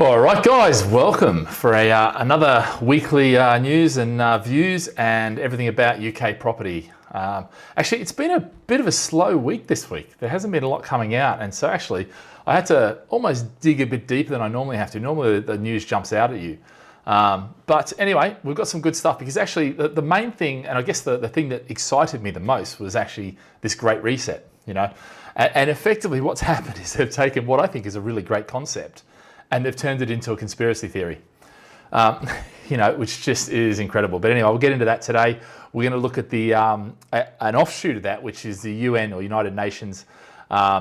All right, guys, welcome for another weekly news and views and everything about UK property. Actually, it's been a bit of a slow week this week. There hasn't been a lot coming out, and so actually I had to almost dig a bit deeper than I normally have to. Normally the news jumps out at you. But anyway, we've got some good stuff because actually the main thing, and I guess the thing that excited me the most was actually this great reset, you know. And effectively what's happened is they've taken what I think is a really great concept and they've turned it into a conspiracy theory, you know, which just is incredible. But anyway, we'll get into that today. We're going to look at the an offshoot of that, which is the UN or United Nations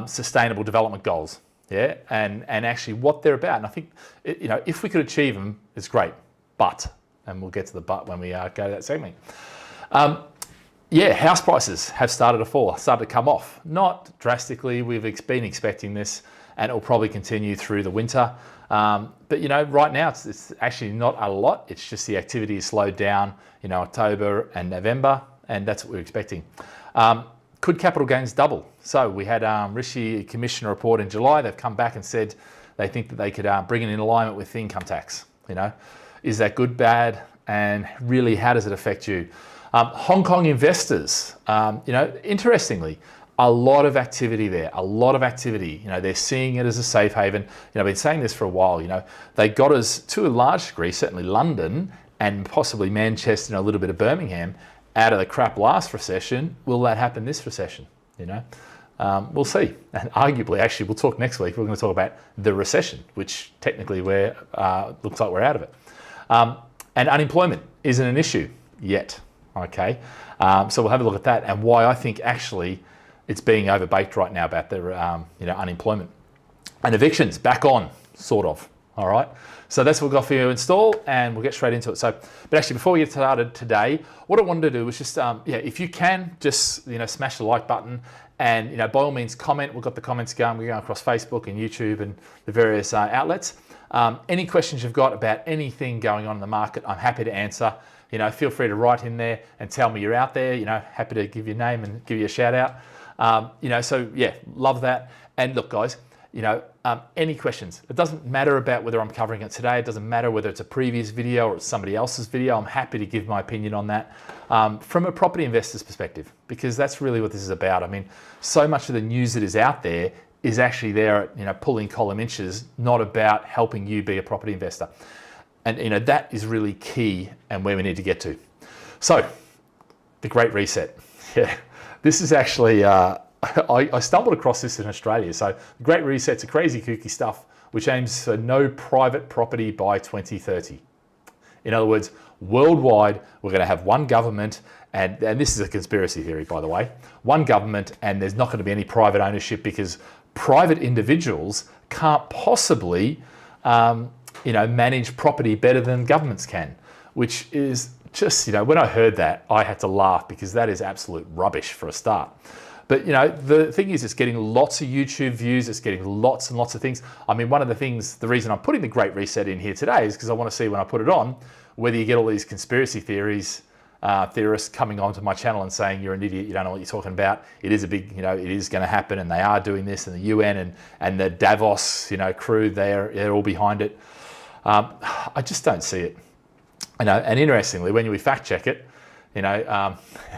Sustainable Development Goals, yeah, and actually what they're about. And I think, you know, if we could achieve them, it's great. But, and we'll get to the but when we go to that segment. Yeah, house prices have started to fall, started to come off. Not drastically. We've been expecting this, and it will probably continue through the winter. But you know, right now it's actually not a lot. It's just the activity is slowed down, you know, October and November, and that's what we're expecting. Could capital gains double? So we had Rishi Commission report in July. They've come back and said they think that they could bring it in alignment with the income tax. You know, is that good, bad, and really how does it affect you? Hong Kong investors, you know, interestingly, a lot of activity there, a lot of activity. You know, they're seeing it as a safe haven. You know, I've been saying this for a while. You know, they got us to a large degree, certainly London and possibly Manchester and a little bit of Birmingham, out of the crap last recession. Will that happen this recession? You know, we'll see. And arguably, actually, we'll talk next week. We're going to talk about the recession, which technically looks like we're out of it. And unemployment isn't an issue yet. Okay, so we'll have a look at that and why I think actually it's being overbaked right now about the you know, unemployment. And evictions back on, sort of. All right, so that's what we've got for you to install, and we'll get straight into it. So, but actually, before we get started today, what I wanted to do was just yeah, if you can, just, you know, smash the like button, and, you know, by all means comment. We've got the comments going. We're going across Facebook and YouTube and the various outlets. Any questions you've got about anything going on in the market, I'm happy to answer. You know, feel free to write in there and tell me you're out there. You know, happy to give your name and give you a shout out. You know, so yeah, love that. And look, guys, you know, any questions? It doesn't matter about whether I'm covering it today. It doesn't matter whether it's a previous video or it's somebody else's video. I'm happy to give my opinion on that from a property investor's perspective, because that's really what this is about. I mean, so much of the news that is out there is actually there, you know, pulling column inches, not about helping you be a property investor. And, you know, that is really key and where we need to get to. So, the Great Reset. Yeah, this is actually, I stumbled across this in Australia. So, the Great Reset's a crazy kooky stuff which aims for no private property by 2030. In other words, worldwide, we're going to have one government, and this is a conspiracy theory, by the way, one government, and there's not going to be any private ownership because private individuals can't possibly you know, manage property better than governments can, which is just, you know, when I heard that, I had to laugh because that is absolute rubbish for a start. But, you know, the thing is, it's getting lots of YouTube views. It's getting lots and lots of things. I mean, one of the things, the reason I'm putting the Great Reset in here today is because I want to see when I put it on, whether you get all these conspiracy theories, theorists coming onto my channel and saying you're an idiot, you don't know what you're talking about. It is a big, you know, it is going to happen, and they are doing this, and the UN and the Davos, you know, crew, they're all behind it. I just don't see it, you know. And interestingly, when we fact check it, you know,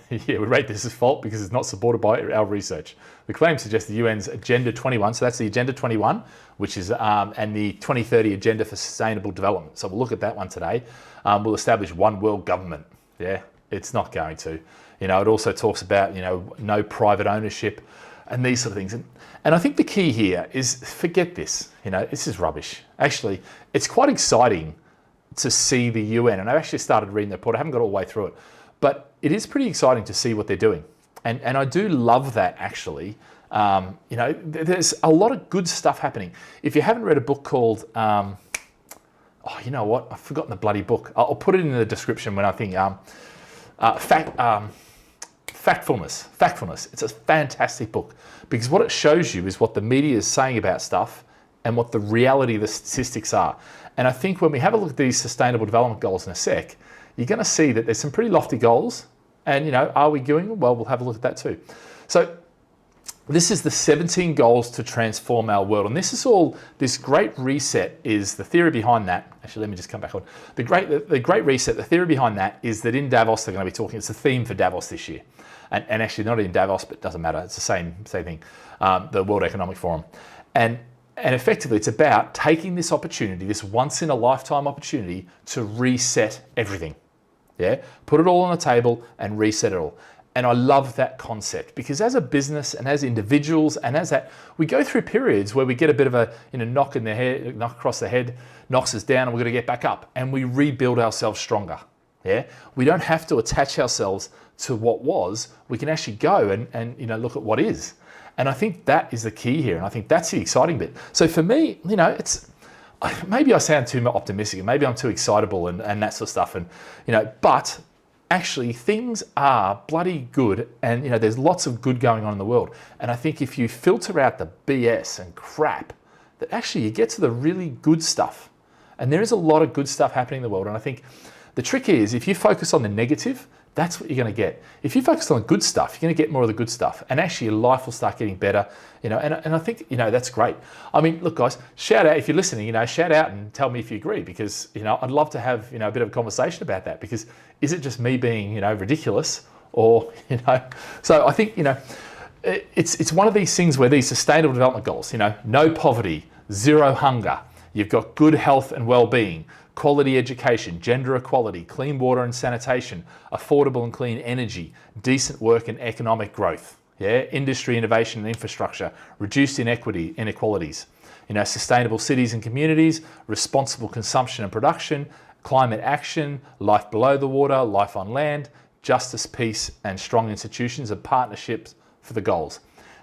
yeah, we rate this as fault because it's not supported by our research. The claim suggests the UN's Agenda 21, so that's the Agenda 21, which is, and the 2030 Agenda for Sustainable Development. So we'll look at that one today. We'll establish one world government. Yeah, it's not going to. You know, it also talks about, you know, no private ownership and these sort of things. And I think the key here is forget this. You know, this is rubbish. Actually, it's quite exciting to see the UN, and I've actually started reading the report. I haven't got all the way through it, but it is pretty exciting to see what they're doing. And I do love that, actually. You know, there's a lot of good stuff happening. If you haven't read a book called, oh, you know what? I've forgotten the bloody book. I'll put it in the description when I think, Factfulness. It's a fantastic book because what it shows you is what the media is saying about stuff and what the reality of the statistics are. And I think when we have a look at these sustainable development goals in a sec, you're going to see that there's some pretty lofty goals. And, you know, are we doing them? Well, we'll have a look at that too. So This is the 17 goals to transform our world. And this is all, this great reset is the theory behind that. Actually, let me just come back on. The great reset, the theory behind that is that in Davos, they're going to be talking, it's a theme for Davos this year. And actually not in Davos, but it doesn't matter. It's the same thing, the World Economic Forum. And effectively, it's about taking this opportunity, this once in a lifetime opportunity to reset everything. Yeah, put it all on the table and reset it all. And I love that concept because as a business and as individuals and as that, we go through periods where we get a bit of a knock in the head, knock across the head, knocks us down, and we're going to get back up and we rebuild ourselves stronger. Yeah, we don't have to attach ourselves to what was. We can actually go and look at what is. And I think that is the key here, and I think that's the exciting bit. So for me, it's maybe I sound too optimistic, and maybe I'm too excitable and that sort of stuff, and but actually things are bloody good, and there's lots of good going on in the world. And I think if you filter out the BS and crap, that actually you get to the really good stuff. And there is a lot of good stuff happening in the world. And I think the trick is if you focus on the negative, that's what you're going to get. If you focus on the good stuff, you're going to get more of the good stuff, and actually your life will start getting better. And I think that's great. I mean, look, guys, shout out if you're listening. Shout out and tell me if you agree, because I'd love to have a bit of a conversation about that. Because is it just me being ridiculous, or So I think it's one of these things where these sustainable development goals, no poverty, zero hunger, you've got good health and well-being, quality education, gender equality, clean water and sanitation, affordable and clean energy, decent work and economic growth, industry, innovation and infrastructure, reduced inequalities, sustainable cities and communities, responsible consumption and production, climate action, life below the water, life on land, justice, peace and strong institutions and partnerships for the goals.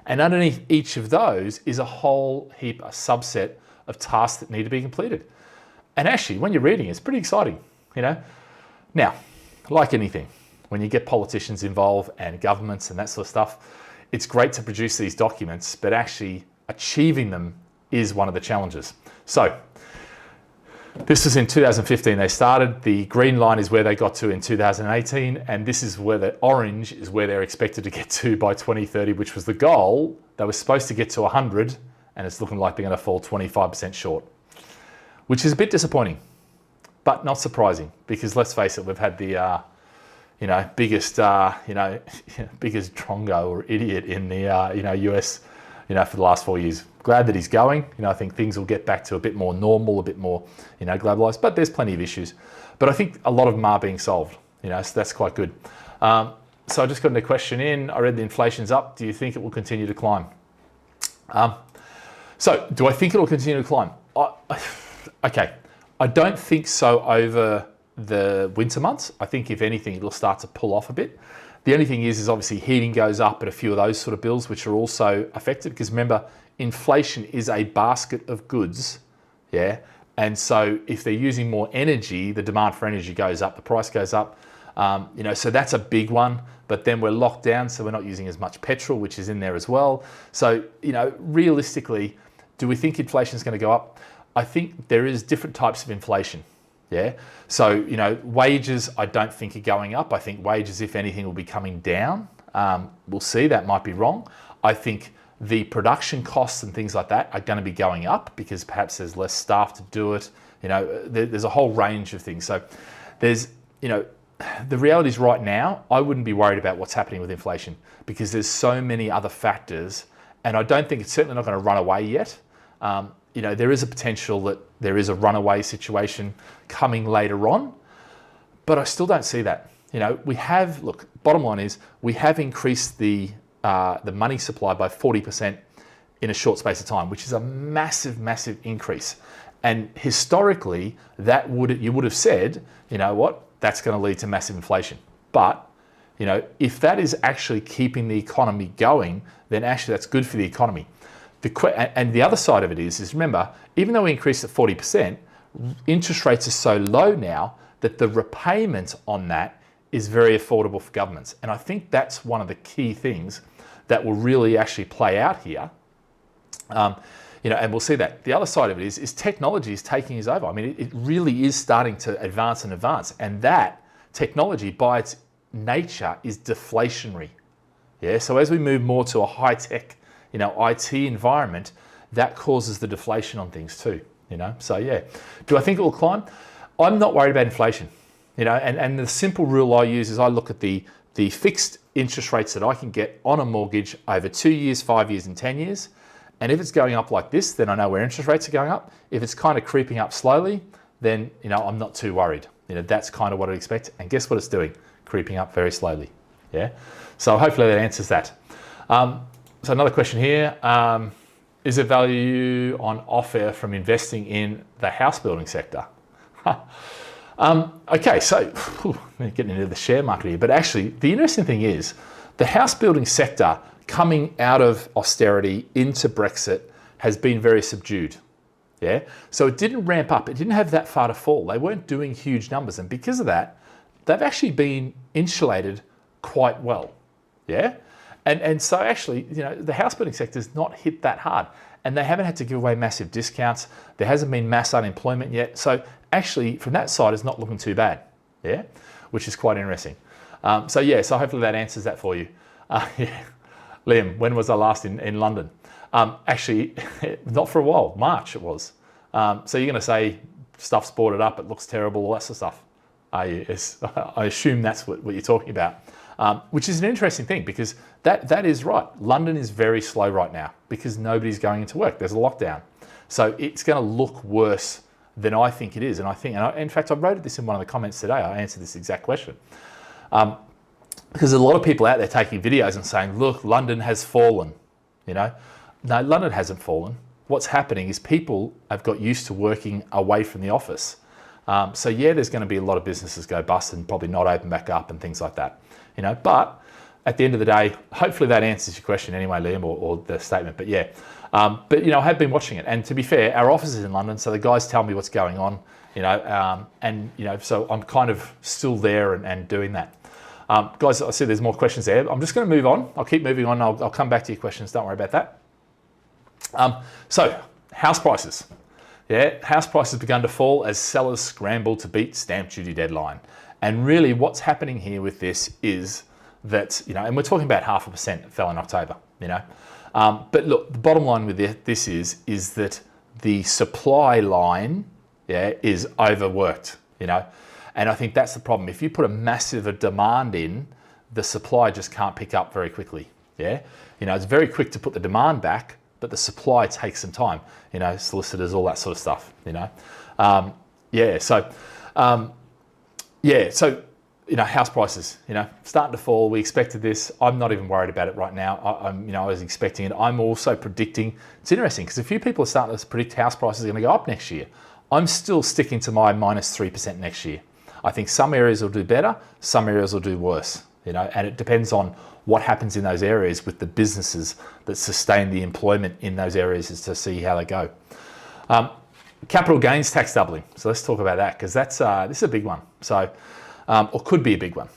And underneath each of those is a whole heap, a subset of tasks that need to be completed. And actually, when you're reading, it's pretty exciting, Now, like anything, when you get politicians involved and governments and that sort of stuff, it's great to produce these documents, but actually achieving them is one of the challenges. So, this is in 2015 they started. The green line is where they got to in 2018, and this is where the orange is where they're expected to get to by 2030, which was the goal. They were supposed to get to 100, and it's looking like they're going to fall 25% short, which is a bit disappointing, but not surprising, because let's face it, we've had the biggest biggest drongo or idiot in the US for the last 4 years. Glad that he's going. I think things will get back to a bit more normal, a bit more globalized, but there's plenty of issues. But I think a lot of them are being solved. So that's quite good. So I just got a question in. I read the inflation's up. Do you think it will continue to climb? So do I think it will continue to climb? Okay, I don't think so over the winter months. I think if anything, it'll start to pull off a bit. The only thing is obviously heating goes up and a few of those sort of bills, which are also affected, because remember, inflation is a basket of goods, and so if they're using more energy, the demand for energy goes up, the price goes up, so that's a big one. But then we're locked down, so we're not using as much petrol, which is in there as well. So realistically, do we think inflation is going to go up? I think there is different types of inflation. So wages I don't think are going up. I think wages, if anything, will be coming down. We'll see, that might be wrong. I think the production costs and things like that are going to be going up because perhaps there's less staff to do it. There's a whole range of things. So there's the reality is right now, I wouldn't be worried about what's happening with inflation because there's so many other factors, and I don't think it's certainly not going to run away yet. There is a potential that there is a runaway situation coming later on, but I still don't see that. Bottom line is we have increased the money supply by 40% in a short space of time, which is a massive, massive increase. And historically, you would have said, that's going to lead to massive inflation. But, if that is actually keeping the economy going, then actually that's good for the economy. And the other side of it is remember, even though we increased it 40%, interest rates are so low now that the repayment on that is very affordable for governments. And I think that's one of the key things that will really actually play out here. And we'll see that. The other side of it is technology is taking us over. I mean, it really is starting to advance and advance. And that technology by its nature is deflationary. So as we move more to a high-tech IT environment, that causes the deflation on things too, So yeah, do I think it will climb? I'm not worried about inflation, and the simple rule I use is I look at the fixed interest rates that I can get on a mortgage over 2 years, 5 years, and 10 years. And if it's going up like this, then I know where interest rates are going up. If it's kind of creeping up slowly, then I'm not too worried. That's kind of what I'd expect. And guess what it's doing? Creeping up very slowly. Yeah. So hopefully that answers that. So another question here. Is there value on offer from investing in the house building sector? Okay, so getting into the share market here, but actually the interesting thing is the house building sector coming out of austerity into Brexit has been very subdued. Yeah, so it didn't ramp up. It didn't have that far to fall. They weren't doing huge numbers, and because of that, they've actually been insulated quite well. Yeah, and so actually, the house building sector has not hit that hard, and they haven't had to give away massive discounts. There hasn't been mass unemployment yet, so actually from that side, it's not looking too bad. Yeah, which is quite interesting. So hopefully that answers that for you. Yeah. Liam, when was I last in London? Actually, not for a while. March it was. So you're going to say stuff's boarded up, it looks terrible, all that sort of stuff. I assume that's what you're talking about, which is an interesting thing because that is right. London is very slow right now because nobody's going into work. There's a lockdown. So it's going to look worse than I think it is. And in fact, I wrote this in one of the comments today. I answered this exact question. Because a lot of people out there taking videos and saying, look, London has fallen, No, London hasn't fallen. What's happening is people have got used to working away from the office. So yeah, there's going to be a lot of businesses go bust and probably not open back up and things like that, But at the end of the day, hopefully that answers your question anyway, Liam, or the statement. But yeah, I have been watching it. And to be fair, our office is in London, so the guys tell me what's going on, so I'm kind of still there and doing that. Guys, I see there's more questions there. I'm just going to move on. I'll keep moving on. I'll come back to your questions. Don't worry about that. So house prices. Yeah, house prices begun to fall as sellers scramble to beat stamp duty deadline. And really what's happening here with this is that, and we're talking about 0.5% fell in October, But look, the bottom line with this is that the supply line, is overworked, And I think that's the problem. If you put a massive demand in, the supply just can't pick up very quickly. Yeah, it's very quick to put the demand back, but the supply takes some time. Solicitors, all that sort of stuff. House prices. Starting to fall. We expected this. I'm not even worried about it right now. I was expecting it. I'm also predicting. It's interesting because a few people are starting to predict house prices are going to go up next year. I'm still sticking to my -3% next year. I think some areas will do better, some areas will do worse, and it depends on what happens in those areas with the businesses that sustain the employment in those areas as to see how they go. Capital gains tax doubling. So let's talk about that because this is a big one. So, or could be a big one.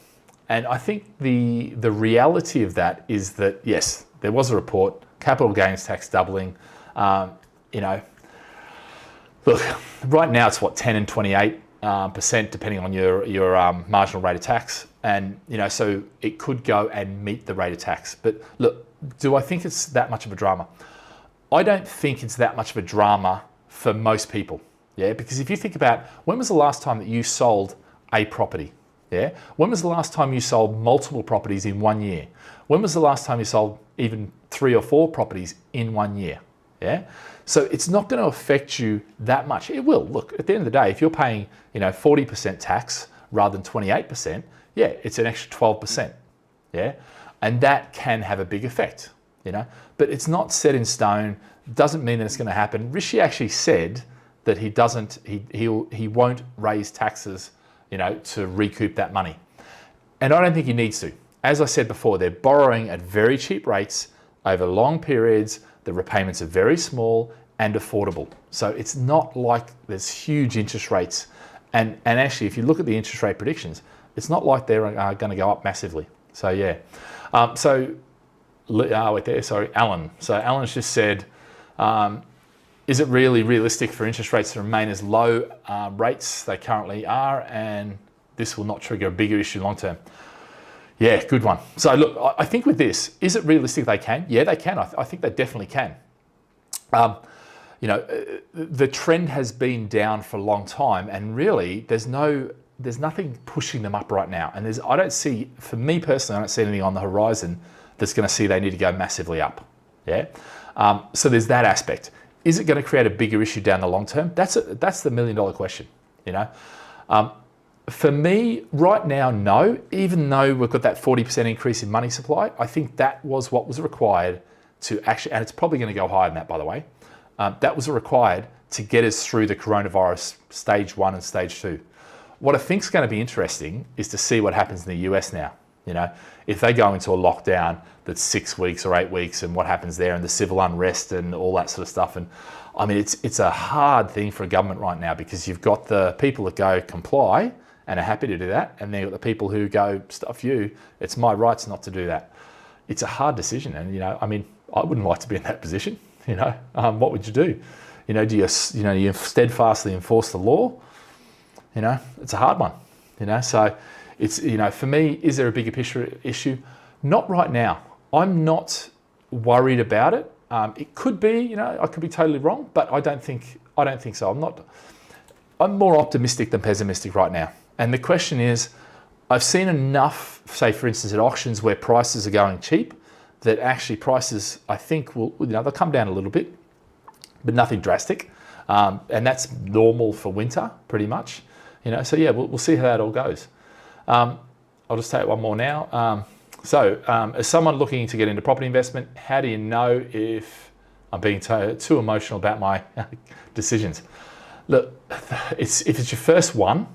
And I think the reality of that is that, yes, there was a report, capital gains tax doubling, look, right now it's 10 and 28%, depending on your marginal rate of tax. And, so it could go and meet the rate of tax. But look, do I think it's that much of a drama? I don't think it's that much of a drama for most people. Yeah, because if you think about when was the last time that you sold a property? Yeah, when was the last time you sold multiple properties in 1 year? When was the last time you sold even 3 or 4 properties in 1 year? Yeah, so it's not going to affect you that much. It will. Look, at the end of the day, if you're paying 40% tax rather than 28%, yeah, it's an extra 12%. Yeah, and that can have a big effect. But it's not set in stone. Doesn't mean that it's going to happen. Rishi actually said that he won't raise taxes, to recoup that money. And I don't think he needs to. As I said before, they're borrowing at very cheap rates over long periods. The repayments are very small and affordable. So it's not like there's huge interest rates. And actually, if you look at the interest rate predictions, it's not like they're going to go up massively. So yeah. Alan. So Alan's just said, is it really realistic for interest rates to remain as low rates they currently are, and this will not trigger a bigger issue long term? Yeah, good one. So look, I think with this, is it realistic they can? Yeah, they can. I think they definitely can. You know, the trend has been down for a long time, and really there's nothing pushing them up right now. And I don't see, for me personally, I don't see anything on the horizon that's going to see they need to go massively up. Yeah. So there's that aspect. Is it going to create a bigger issue down the long term? That's the $1 million question. You know, for me right now, no. Even though we've got that 40% increase in money supply, I think that was what was required to actually, and it's probably going to go higher than that, by the way. That was required to get us through the coronavirus stage 1 and stage 2. What I think is going to be interesting is to see what happens in the US now. You know, if they go into a lockdown that's 6 weeks or 8 weeks, and what happens there, and the civil unrest and all that sort of stuff. And I mean, it's a hard thing for a government right now, because you've got the people that go comply and are happy to do that, and then you've got the people who go, stuff you, it's my rights not to do that. It's a hard decision, and you know, I mean, I wouldn't like to be in that position. You know, what would you do? You know, do you steadfastly enforce the law? You know, it's a hard one. You know, so it's, you know, for me, is there a bigger picture issue? Not right now. I'm not worried about it. It could be, you know, I could be totally wrong, but I don't think so. I'm more optimistic than pessimistic right now. And the question is, I've seen enough, say for instance at auctions where prices are going cheap, that actually prices, I think, will, you know, they'll come down a little bit, but nothing drastic. And that's normal for winter, pretty much. You know, so yeah, we'll see how that all goes. I'll just take one more now. As someone looking to get into property investment, how do you know if I'm being too emotional about my decisions? Look, if it's your first one,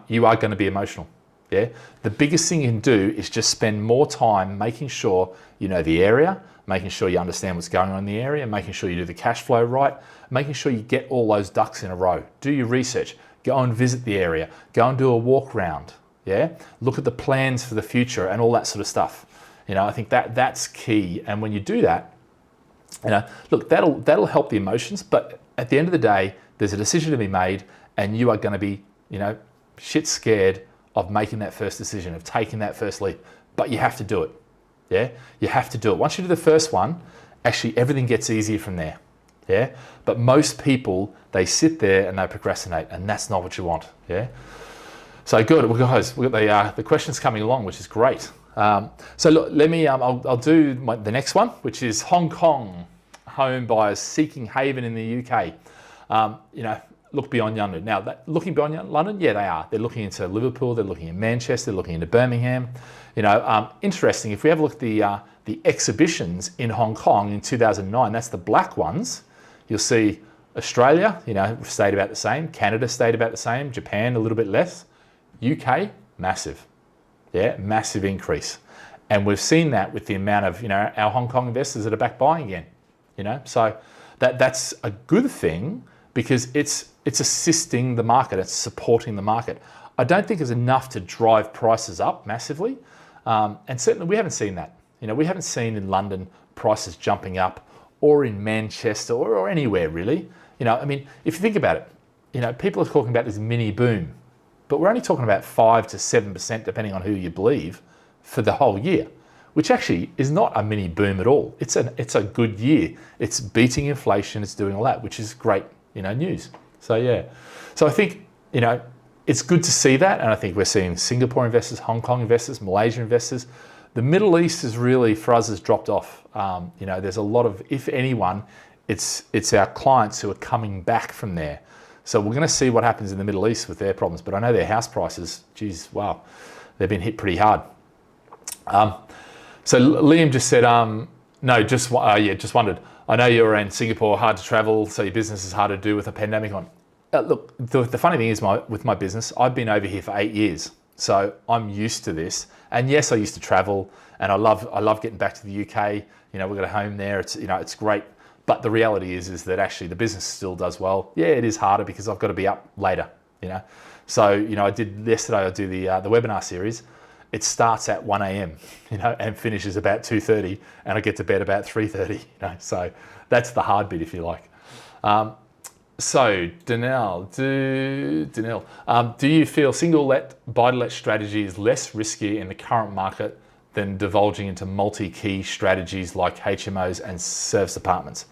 you are going to be emotional. Yeah. The biggest thing you can do is just spend more time making sure you know the area, making sure you understand what's going on in the area, making sure you do the cash flow right, making sure you get all those ducks in a row. Do your research, go and visit the area, go and do a walk round. Yeah. Look at the plans for the future and all that sort of stuff. You know, I think that's key. And when you do that, you know, look, that'll help the emotions, but at the end of the day, there's a decision to be made, and you are going to be, you know, shit scared of making that first decision, of taking that first leap, but you have to do it. Yeah, you have to do it. Once you do the first one, actually everything gets easier from there. Yeah, but most people, they sit there and they procrastinate, and that's not what you want. Yeah. So good, well, guys, we've got the questions coming along, which is great. So look, let me, I'll do the next one, which is Hong Kong home buyers seeking haven in the UK. You know, look beyond London. Now, looking beyond London, yeah, they are. They're looking into Liverpool, they're looking in Manchester, they're looking into Birmingham. You know, interesting, if we have a look at the exhibitions in Hong Kong in 2009, that's the black ones, you'll see Australia, you know, stayed about the same, Canada stayed about the same, Japan a little bit less, UK, massive. Yeah, massive increase. And we've seen that with the amount of, you know, our Hong Kong investors that are back buying again, you know. So that's a good thing, because it's assisting the market, it's supporting the market. I don't think it's enough to drive prices up massively. And certainly we haven't seen that. You know, we haven't seen in London prices jumping up, or in Manchester, or anywhere really. You know, I mean, if you think about it, you know, people are talking about this mini boom, but we're only talking about 5 to 7%, depending on who you believe, for the whole year, which actually is not a mini boom at all. It's a good year. It's beating inflation. It's doing all that, which is great, you know, news. So yeah, so I think, you know, it's good to see that, and I think we're seeing Singapore investors, Hong Kong investors, Malaysia investors. The Middle East is really, for us, has dropped off. You know, there's a lot of, if anyone, it's our clients who are coming back from there. So we're going to see what happens in the Middle East with their problems. But I know their house prices, geez, wow, they've been hit pretty hard. So Liam just said, no, just wondered. I know you're in Singapore, hard to travel, so your business is hard to do with a pandemic on. Look, the funny thing is, with my business, I've been over here for 8 years, so I'm used to this. And yes, I used to travel, and I love getting back to the UK. You know, we've got a home there. It's, you know, it's great. But the reality is that actually the business still does well. Yeah, it is harder because I've got to be up later. You know, so you know, I do the webinar series. It starts at 1 a.m. you know, and finishes about 2:30, and I get to bed about 3:30. You know, so that's the hard bit, if you like. So, Danelle, do you feel single-let, buy-to-let strategy is less risky in the current market than divulging into multi-key strategies like HMOs and service apartments?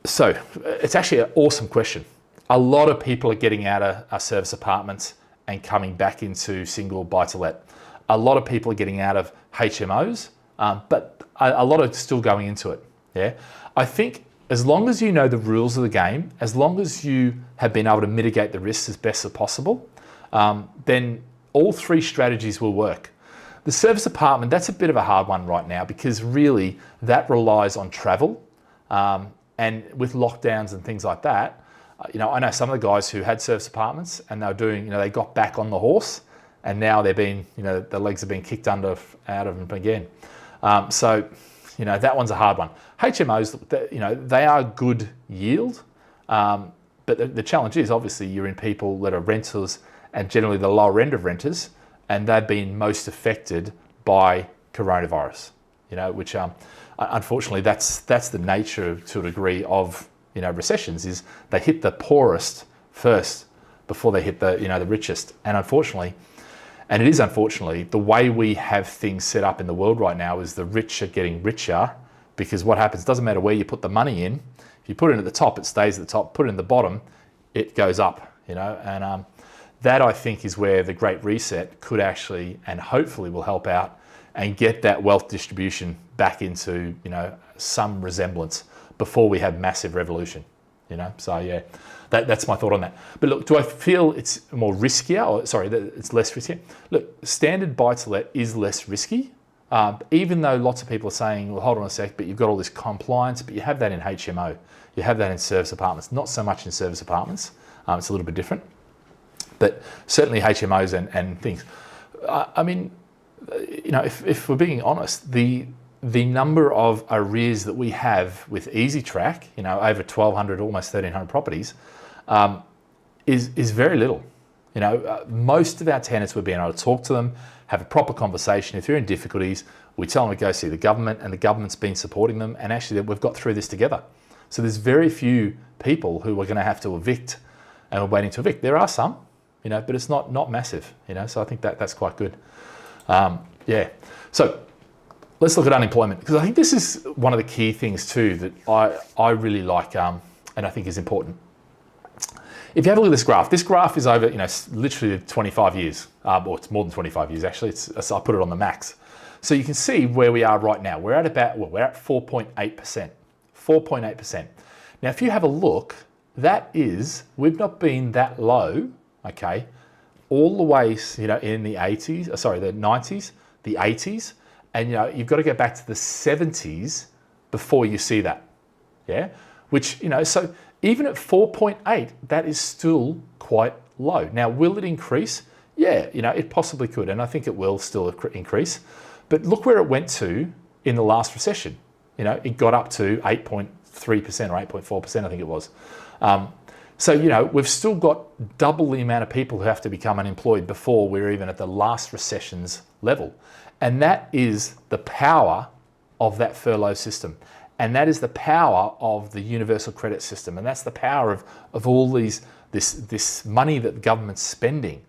So, it's actually an awesome question. A lot of people are getting out of service apartments and coming back into single buy-to-let. A lot of people are getting out of HMOs, but a lot are still going into it. Yeah, I think as long as you know the rules of the game, as long as you have been able to mitigate the risks as best as possible, then all three strategies will work. The service apartment, that's a bit of a hard one right now because really that relies on travel, and with lockdowns and things like that. I know some of the guys who had service apartments and they were doing, they got back on the horse and now they're being, the legs are being kicked out of them again. So that one's a hard one. HMOs, they are good yield, but the challenge is obviously you're in people that are renters and generally the lower end of renters, and they've been most affected by coronavirus, which unfortunately that's the nature to a degree of recessions, is they hit the poorest first before they hit the richest. And unfortunately, and it is unfortunately, the way we have things set up in the world right now is the rich are getting richer, because what happens, doesn't matter where you put the money in, if you put it at the top, it stays at the top, put it in the bottom, it goes up, and that I think is where the Great Reset could actually, and hopefully will help out and get that wealth distribution back into, some resemblance before we have massive revolution, So yeah, that's my thought on that. But look, do I feel it's more riskier, that it's less riskier? Look, standard buy-to-let is less risky, even though lots of people are saying, well, hold on a sec, but you've got all this compliance, but you have that in HMO, you have that in service apartments, not so much in service apartments. It's a little bit different, but certainly HMOs and things. If we're being honest, the number of arrears that we have with EasyTrack, over 1,200, almost 1,300 properties, is very little. Most of our tenants, we're being able to talk to them, have a proper conversation. If they're in difficulties, we tell them to go see the government, and the government's been supporting them, and actually we've got through this together. So there's very few people who are going to have to evict and we're waiting to evict. There are some, but it's not massive, so I think that's quite good. Yeah, so let's look at unemployment, because I think this is one of the key things too that I really like, and I think is important. If you have a look at this graph is over, literally 25 years, or it's more than 25 years actually. I put it on the max. So you can see where we are right now. We're at 4.8%. 4.8%. Now, if you have a look, we've not been that low, okay, all the way, in the 80s, the 90s, the 80s, and you've got to go back to the 70s before you see that, yeah? Which, so even at 4.8, that is still quite low. Now, will it increase? Yeah, it possibly could, and I think it will still increase. But look where it went to in the last recession. It got up to 8.3% or 8.4%, I think it was. So, we've still got double the amount of people who have to become unemployed before we're even at the last recession's level. And that is the power of that furlough system. And that is the power of the universal credit system. And that's the power of all this money that the government's spending.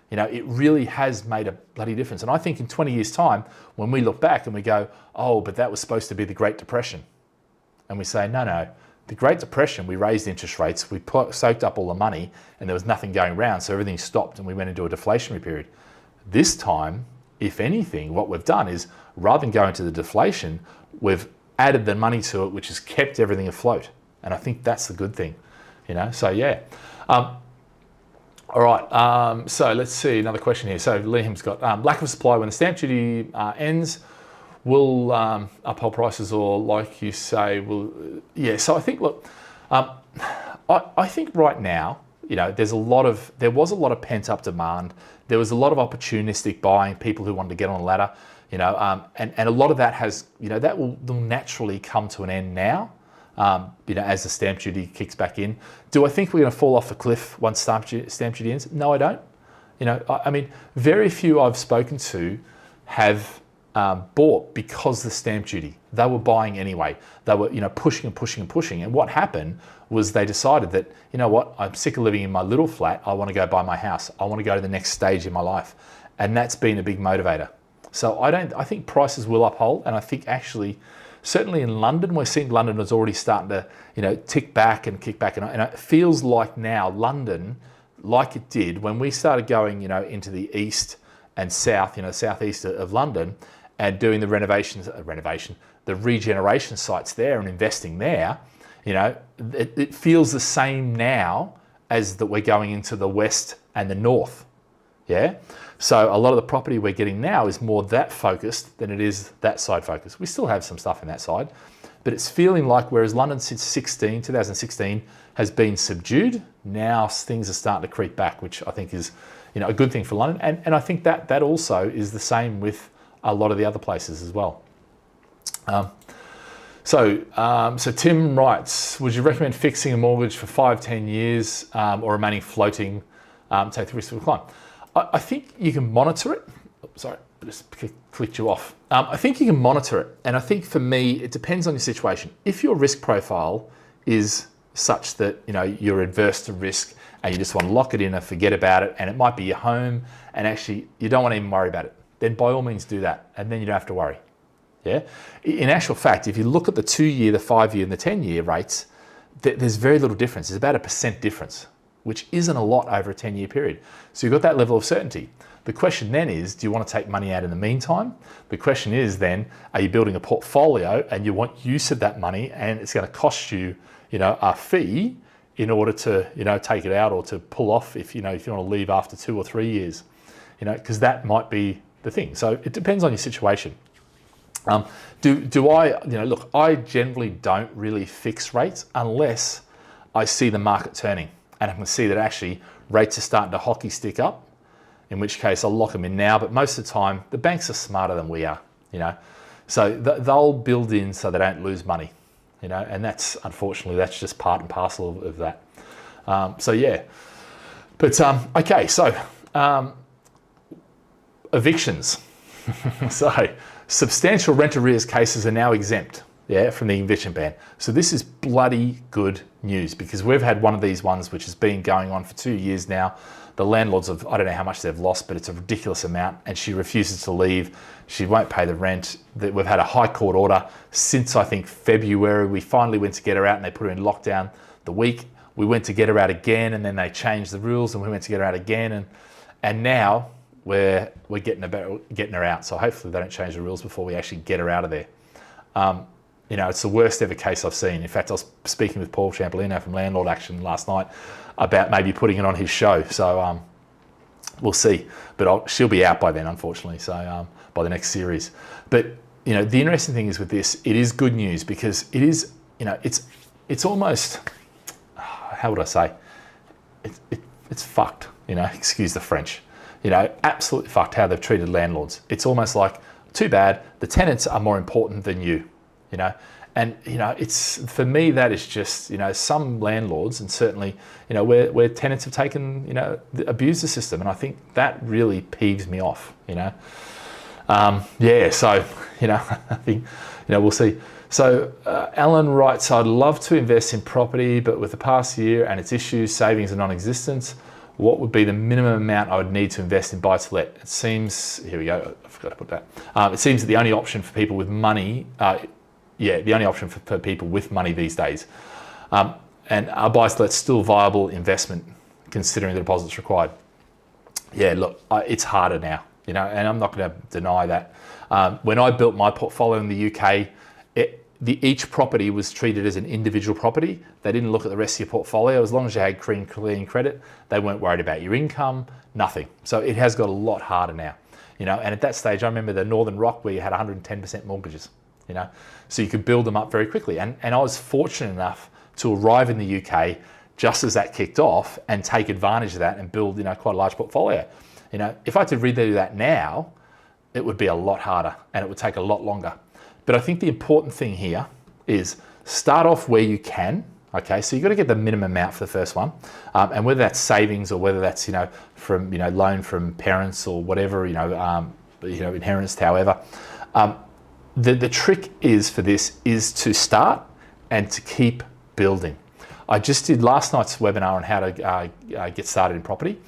It really has made a bloody difference. And I think in 20 years' time, when we look back and we go, oh, but that was supposed to be the Great Depression. And we say, no, the Great Depression, we raised interest rates, we soaked up all the money, and there was nothing going around, so everything stopped and we went into a deflationary period. This time, if anything, what we've done is, rather than going to the deflation, we've added the money to it, which has kept everything afloat. And I think that's the good thing, so yeah. All right, so let's see, another question here. So Liam's got, lack of supply when the stamp duty ends, will uphold prices, or like you say, yeah, so I think, look, I think right now, there was a lot of pent up demand. There was a lot of opportunistic buying, people who wanted to get on a ladder, and a lot of that has, that will naturally come to an end now, as the stamp duty kicks back in. Do I think we're going to fall off the cliff once stamp duty ends? No, I don't. I mean, very few I've spoken to have bought because of the stamp duty. They were buying anyway. They were, pushing and pushing and pushing. And what happened was they decided that, you know what, I'm sick of living in my little flat. I want to go buy my house. I want to go to the next stage in my life. And that's been a big motivator. So I think prices will uphold. And I think actually, certainly in London, we're seeing London is already starting to, tick back and kick back. And it feels like now London, like it did when we started going, into the east and south, southeast of London, and doing the the regeneration sites there and investing there, it feels the same now as that we're going into the west and the north. Yeah. So a lot of the property we're getting now is more that focused than it is that side focused. We still have some stuff in that side, but it's feeling like whereas London since 2016 has been subdued, now things are starting to creep back, which I think is, a good thing for London. And I think that also is the same with a lot of the other places as well. So Tim writes, would you recommend fixing a mortgage for 5-10 years or remaining floating, take the risk of decline? I think you can monitor it. Sorry, I just clicked you off. I think you can monitor it. And I think for me, it depends on your situation. If your risk profile is such that, you're adverse to risk and you just want to lock it in and forget about it, and it might be your home and actually you don't want to even worry about it, then by all means do that. And then you don't have to worry. Yeah. In actual fact, if you look at the 2-year, the 5-year and the 10-year rates, there's very little difference. There's about a % difference, which isn't a lot over a 10-year period. So you've got that level of certainty. The question then is, do you want to take money out in the meantime? The question is then, are you building a portfolio and you want use of that money and it's going to cost you, a fee in order to, take it out or to pull off if you want to leave after 2 or 3 years, because that might be the thing. So it depends on your situation. Do I, look, I generally don't really fix rates unless I see the market turning and I can see that actually rates are starting to hockey stick up, in which case I'll lock them in now. But most of the time, the banks are smarter than we are, so they'll build in so they don't lose money, and that's, unfortunately, that's just part and parcel of that. So yeah, but okay, so evictions. So substantial rent arrears cases are now exempt, from the eviction ban. So this is bloody good news, because we've had one of these ones which has been going on for 2 years now. The landlords have, I don't know how much they've lost, but it's a ridiculous amount, and she refuses to leave. She won't pay the rent. We've had a high court order since, I think, February. We finally went to get her out and they put her in lockdown the week. We went to get her out again and then they changed the rules and we went to get her out again. And now we're getting her out. So hopefully they don't change the rules before we actually get her out of there. It's the worst ever case I've seen. In fact, I was speaking with Paul Champolino from Landlord Action last night about maybe putting it on his show. So we'll see. But she'll be out by then, unfortunately, so by the next series. But, the interesting thing is with this, it is good news because it is, it's almost, how would I say? It's fucked, excuse the French. Absolutely fucked how they've treated landlords. It's almost like, too bad, the tenants are more important than you, And, it's, for me, that is just, some landlords and certainly, where tenants have taken, abused the system. And I think that really peeves me off, so, I think, we'll see. So Alan writes, I'd love to invest in property, but with the past year and its issues, savings are non-existent. What would be the minimum amount I would need to invest in buy-to-let? It seems, here we go, I forgot to put that. It seems that the only option for people with money, the only option for people with money these days. And are buy-to-let still viable investment considering the deposits required? Yeah, look, it's harder now, and I'm not going to deny that. When I built my portfolio in the UK, each property was treated as an individual property. They didn't look at the rest of your portfolio. As long as you had clean credit, they weren't worried about your income, nothing. So it has got a lot harder now, and at that stage, I remember the Northern Rock where you had 110% mortgages, so you could build them up very quickly. And I was fortunate enough to arrive in the UK just as that kicked off and take advantage of that and build, quite a large portfolio. If I had to redo that now, it would be a lot harder and it would take a lot longer. But I think the important thing here is start off where you can. Okay, so you've got to get the minimum amount for the first one, and whether that's savings or whether that's from loan from parents or whatever, inheritance, however, The trick is for this is to start and to keep building. I just did last night's webinar on how to get started in property.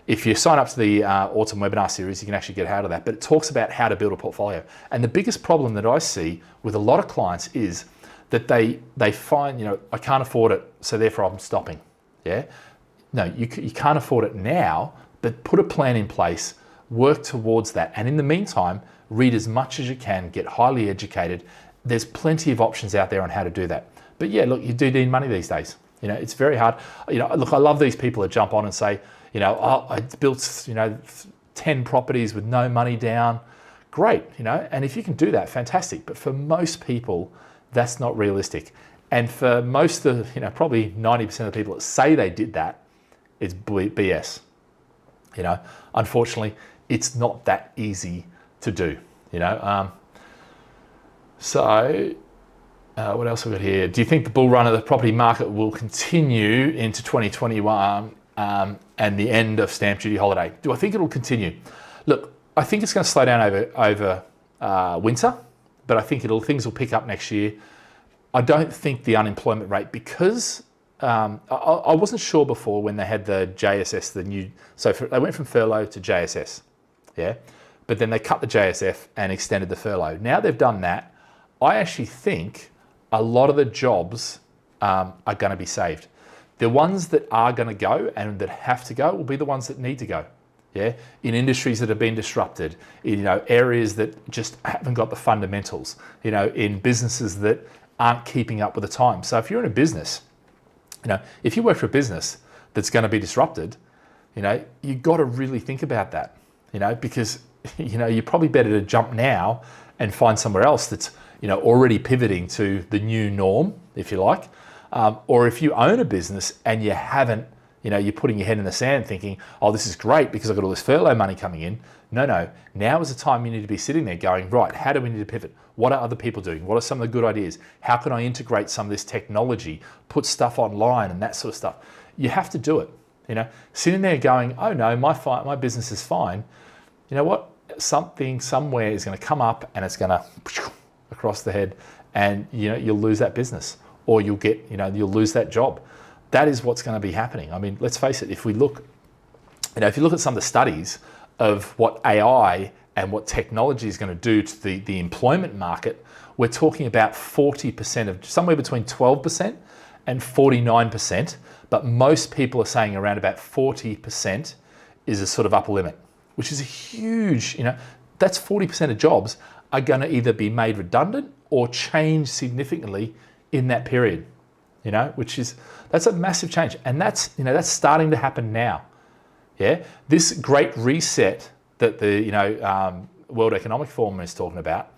If you sign up to the autumn webinar series, you can actually get out of that, but it talks about how to build a portfolio. And the biggest problem that I see with a lot of clients is that they find, I can't afford it, so therefore I'm stopping. Yeah? No, you can't afford it now, but put a plan in place, work towards that. And in the meantime, read as much as you can, get highly educated. There's plenty of options out there on how to do that. But yeah, look, you do need money these days. It's very hard. Look, I love these people that jump on and say, oh, I built, 10 properties with no money down. Great, and if you can do that, fantastic. But for most people, that's not realistic. And for most of, probably 90% of the people that say they did that, it's BS. Unfortunately, it's not that easy to do, what else have we got here? Do you think the bull run of the property market will continue into 2021 and the end of stamp duty holiday? Do I think it will continue? Look, I think it's going to slow down over winter, but I think things will pick up next year. I don't think the unemployment rate, because I wasn't sure before when they had the JSS, they went from furlough to JSS, yeah? But then they cut the JSF and extended the furlough. Now they've done that, I actually think a lot of the jobs are going to be saved. The ones that are going to go and that have to go will be the ones that need to go. Yeah, in industries that have been disrupted, in areas that just haven't got the fundamentals. In businesses that aren't keeping up with the time. So if you're in a business, if you work for a business that's going to be disrupted, you've got to really think about that. Because you're probably better to jump now and find somewhere else that's already pivoting to the new norm, if you like. Or if you own a business and you haven't, you're putting your head in the sand thinking, oh, this is great because I've got all this furlough money coming in. No, now is the time you need to be sitting there going, right, how do we need to pivot? What are other people doing? What are some of the good ideas? How can I integrate some of this technology, put stuff online and that sort of stuff? You have to do it. Sitting there going, oh no, my business is fine. You know what? Something somewhere is going to come up and it's going to across the head, and you'll lose that business, or you'll lose that job. That is what's going to be happening. I mean, let's face it. If we look, if you look at some of the studies of what AI and what technology is going to do to the employment market, we're talking about 40% of somewhere between 12% and 49%. But most people are saying around about 40% is a sort of upper limit, which is a huge, that's 40% of jobs are going to either be made redundant or change significantly in that period, that's a massive change. And that's starting to happen now. Yeah. This great reset that the, World Economic Forum is talking about,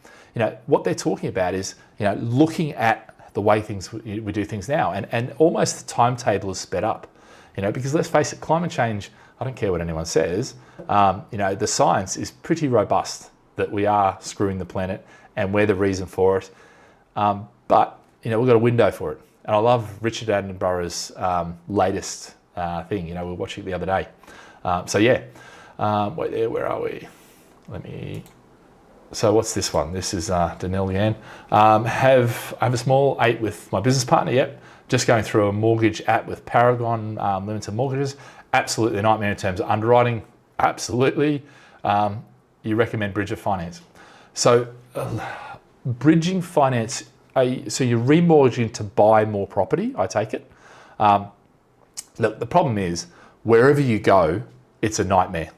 what they're talking about is, looking at the way we do things now, and almost the timetable is sped up, because let's face it, climate change, I don't care what anyone says, the science is pretty robust that we are screwing the planet and we're the reason for it. But, we've got a window for it. And I love Richard Attenborough's latest thing, we were watching it the other day. Wait there, where are we? So what's this one? This is Danil Yan. I have a small 8 with my business partner, yep. Just going through a mortgage app with Paragon Limited Mortgages. Absolutely a nightmare in terms of underwriting. Absolutely. You recommend bridge of finance. So bridging finance, so you're remortgaging to buy more property, I take it. Look, the problem is wherever you go, it's a nightmare.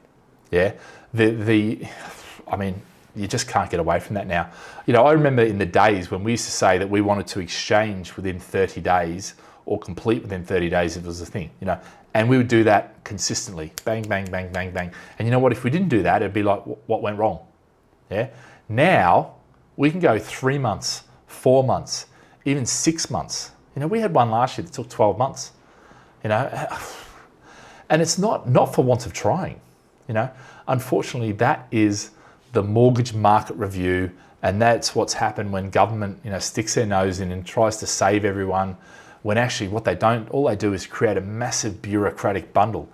Yeah. I mean, you just can't get away from that now. I remember in the days when we used to say that we wanted to exchange within 30 days or complete within 30 days if it was a thing, and we would do that consistently, bang, bang, bang, bang, bang. And you know what, if we didn't do that, it'd be like, what went wrong? Yeah. Now we can go 3 months, 4 months, even 6 months. We had one last year that took 12 months, and it's not for want of trying, Unfortunately, that is the mortgage market review, and that's what's happened when government, sticks their nose in and tries to save everyone, when actually all they do is create a massive bureaucratic bundle.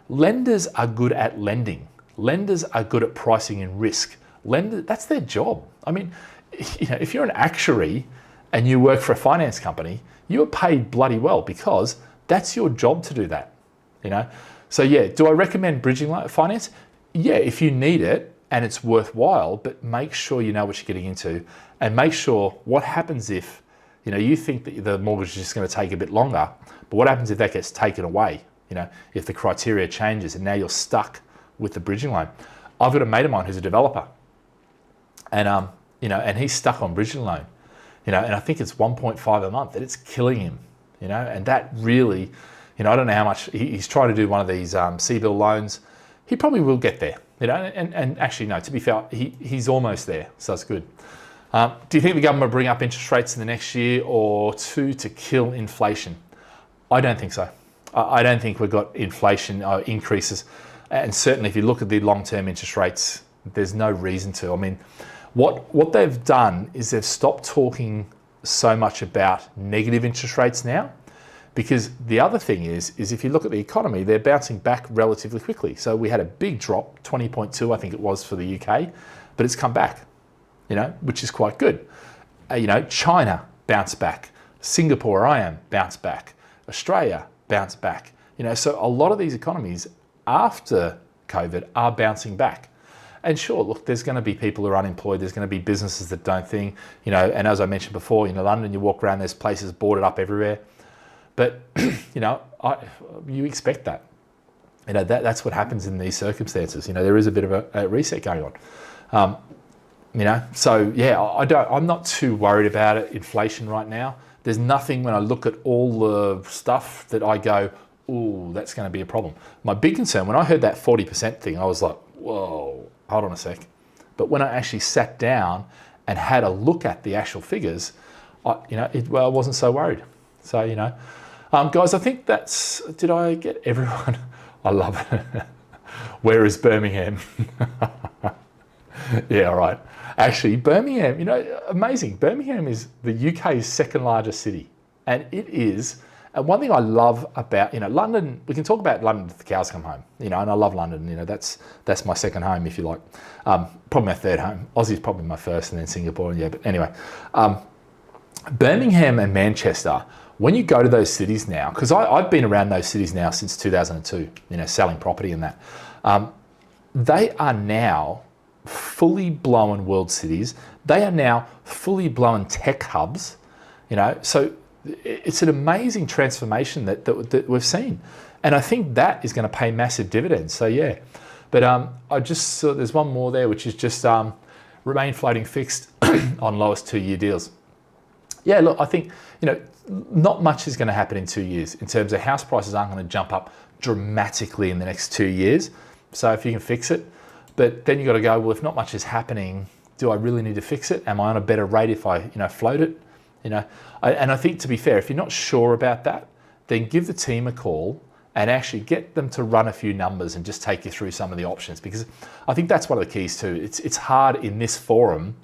Lenders are good at lending. Lenders are good at pricing in risk. Lender, that's their job. I mean, if you're an actuary and you work for a finance company, you are paid bloody well because that's your job to do that, So yeah, do I recommend bridging finance? Yeah, if you need it and it's worthwhile, but make sure you know what you're getting into, and make sure what happens if, you think that the mortgage is just going to take a bit longer, but what happens if that gets taken away? If the criteria changes and now you're stuck with the bridging loan. I've got a mate of mine who's a developer, and and he's stuck on bridging loan, and I think it's 1.5 a month, and it's killing him, and that really, I don't know how much he's trying to do one of these CBIL loans. He probably will get there, and actually no, to be fair, he's almost there, so that's good. Do you think the government will bring up interest rates in the next year or two to kill inflation? I don't think so. I don't think we've got inflation increases, and certainly if you look at the long-term interest rates, there's no reason to. I mean, what they've done is they've stopped talking so much about negative interest rates now, because the other thing is if you look at the economy, they're bouncing back relatively quickly. So we had a big drop, 20.2 I think it was for the UK, but it's come back, which is quite good. China bounced back, Singapore, where I am, bounced back, Australia bounced back. So a lot of these economies after COVID are bouncing back. And sure, look, there's going to be people who are unemployed. There's going to be businesses that don't think, and as I mentioned before, London, you walk around, there's places boarded up everywhere. But, you expect that. That's what happens in these circumstances. There is a bit of a reset going on. So yeah, I'm not too worried about it, inflation right now. There's nothing when I look at all the stuff that I go, ooh, that's going to be a problem. My big concern, when I heard that 40% thing, I was like, whoa, hold on a sec. But when I actually sat down and had a look at the actual figures, I wasn't so worried. So, guys, I think did I get everyone? I love it. Where is Birmingham? Yeah, all right. Actually, Birmingham, amazing. Birmingham is the UK's second largest city. And it is, and one thing I love about, London, we can talk about London till the cows come home, and I love London, that's my second home, if you like. Probably my third home. Aussie's probably my first, and then Singapore, yeah, but anyway. Birmingham and Manchester, when you go to those cities now, because I've been around those cities now since 2002, selling property and that, they are now fully blown world cities. They are now fully blown tech hubs, so it's an amazing transformation that we've seen. And I think that is going to pay massive dividends. So yeah, but I just saw there's one more there, which is just remain floating fixed on lowest 2-year deals. Yeah, look, I think, not much is going to happen in 2 years in terms of house prices aren't going to jump up dramatically in the next 2 years. So if you can fix it, but then you got to go, well, if not much is happening, do I really need to fix it? Am I on a better rate if I, float it? And I think, to be fair, if you're not sure about that, then give the team a call and actually get them to run a few numbers and just take you through some of the options, because I think that's one of the keys too. It's hard in this forum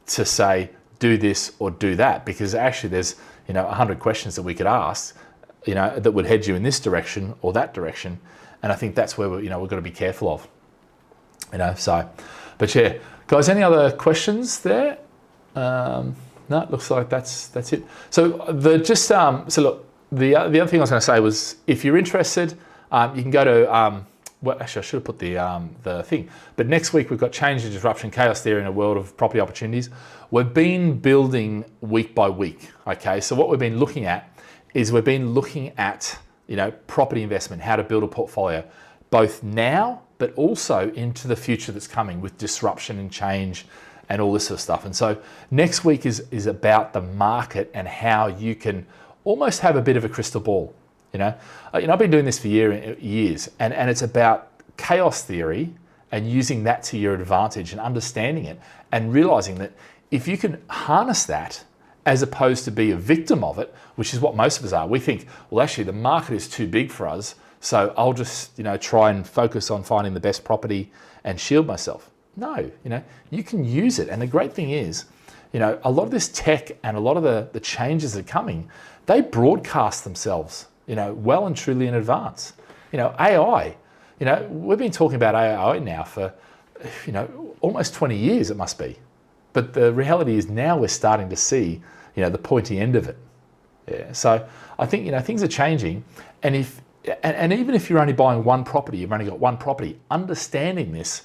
to say, do this or do that, because actually there's 100 questions that we could ask, that would head you in this direction or that direction, and I think that's where we've got to be careful of, So, but yeah, guys, any other questions there? No, it looks like that's it. So look, the other thing I was going to say was, if you're interested, you can go to well, actually, I should have put the thing. But next week we've got change and disruption, chaos theory in a world of property opportunities. We've been building week by week. Okay, so what we've been looking at is property investment, how to build a portfolio, both now but also into the future that's coming with disruption and change and all this sort of stuff. And so next week is about the market and how you can almost have a bit of a crystal ball. I've been doing this for years, and it's about chaos theory and using that to your advantage and understanding it and realizing that if you can harness that as opposed to be a victim of it, which is what most of us are, we think, well, actually the market is too big for us, so I'll just try and focus on finding the best property and shield myself. No, you can use it. And the great thing is, a lot of this tech and a lot of the changes that are coming, they broadcast themselves, well and truly in advance. AI, we've been talking about AI now for almost 20 years it must be. But the reality is now we're starting to see, the pointy end of it. Yeah. So I think, things are changing. And even if you're only buying one property, you've only got one property, understanding this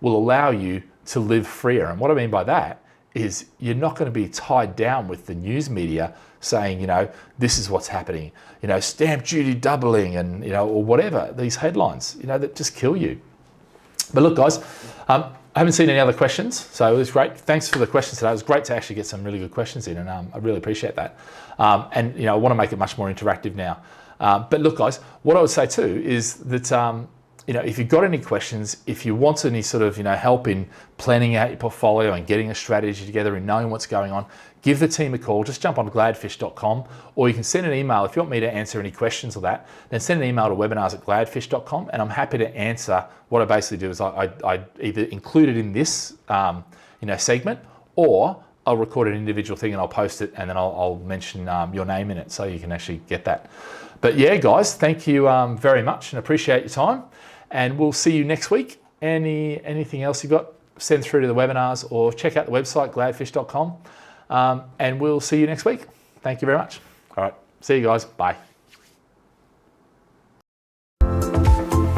will allow you to live freer. And what I mean by that is you're not going to be tied down with the news media saying, this is what's happening, stamp duty doubling and, or whatever, these headlines, that just kill you. But look, guys, I haven't seen any other questions, so it was great. Thanks for the questions today. It was great to actually get some really good questions in, and I really appreciate that. And I want to make it much more interactive now. But look, guys, what I would say too is that if you've got any questions, if you want any sort of help in planning out your portfolio and getting a strategy together and knowing what's going on, give the team a call. Just jump on gladfish.com, or you can send an email. If you want me to answer any questions or that, then send an email to webinars@gladfish.com, and I'm happy to answer. What I basically do is I either include it in this segment, or I'll record an individual thing and I'll post it, and then I'll mention your name in it so you can actually get that. But yeah, guys, thank you very much and appreciate your time. And we'll see you next week. Anything else you've got, send through to the webinars or check out the website, gladfish.com. And we'll see you next week. Thank you very much. All right. See you guys. Bye.